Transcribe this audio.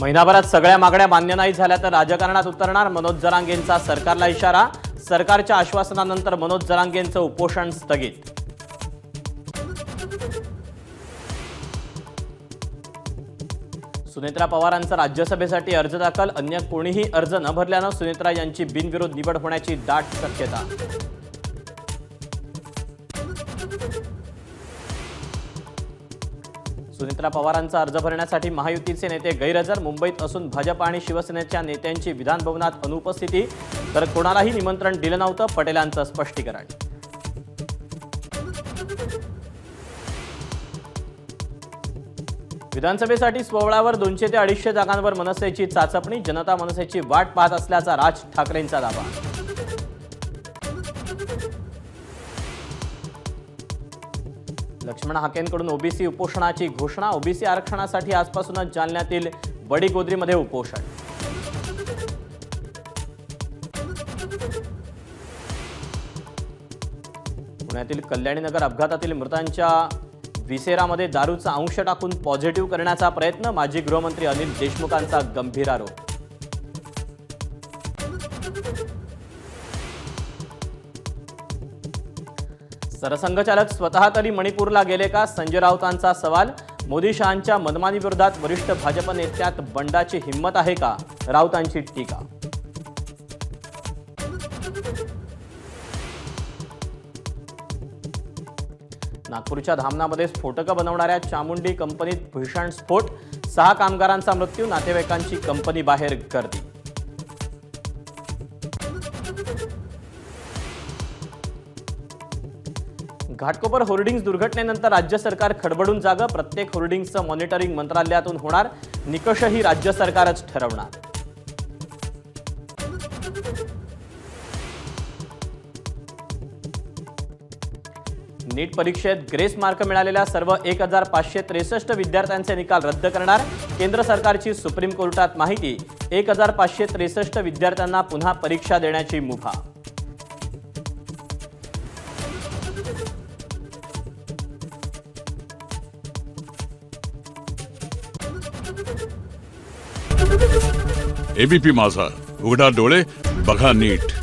महिनाभरात सगळ्या मागण्या मान्य नाही झाल्या तर राजकारणात उतरणार, मनोज जरांगेंचा सरकारला इशारा। सरकारच्या आश्वासनानंतर मनोज जरांगेंचं उपोषण स्थगित। सुनेत्रा पवारांचा राज्यसभेसाठी अर्ज दाखल, अन्य कोणीही अर्ज न भरल्यानं सुनेत्रा यांची बिनविरोध निवड होण्याची दाट शक्यता। सुनेत्रा पवारांचा अर्ज भरण्यासाठी महायुतीचे नेते गैरहजर, मुंबईत असून भाजप आणि शिवसेनेच्या नेत्यांची विधान भवनात अनुपस्थिती, तर कोणालाही निमंत्रण दिलं नव्हतं, पटेलांचं स्पष्टीकरण। विधानसभेसाठी स्वबळावर 200 ते 250 जागांवर मनसेची चाचपणी, जनता मनसेची वाट पाहत असल्याचा राज ठाकरेंचा दावा। लक्ष्मण हाकेंकडून ओबीसी उपोषणाची घोषणा, ओबीसी आरक्षणासाठी आजपासूनच जालन्यातील बडीगोद्रीमध्ये उपोषण। पुण्यातील कल्याणीनगर अपघातातील मृतांच्या विसेरामध्ये दारूचा अंश टाकून पॉझिटिव्ह करण्याचा प्रयत्न, माजी गृहमंत्री अनिल देशमुखांचा गंभीर आरोप। सरसंघचालक स्वतः तरी मणिपूरला गेले का, संजय राऊतांचा सवाल। मोदी शहांच्या मनमानी विरोधात वरिष्ठ भाजप नेत्यात बंडाची हिंमत आहे का, राऊतांची टीका। नागपूरच्या धामणामध्ये स्फोटकं बनवणाऱ्या चामुंडी कंपनीत भीषण स्फोट, 6 कामगारांचा मृत्यू, नातेवाईकांची कंपनी बाहेर गर्दी। घाटकोपर होर्डिंग्स दुर्घटनेनंतर राज्य सरकार खडबडून जागं, प्रत्येक होर्डिंग्सचं मॉनिटरिंग मंत्रालयातून होणार, निकषही राज्य सरकारच ठरवणार। नीट परीक्षेत ग्रेस मार्क मिळालेल्या सर्व 1563 विद्यार्थ्यांचे निकाल रद्द करणार, केंद्र सरकारची सुप्रीम कोर्टात माहिती, 1563 विद्यार्थ्यांना पुन्हा परीक्षा देण्याची मुभा। एबीपी माझा, उघडा डोळे बघा नीट।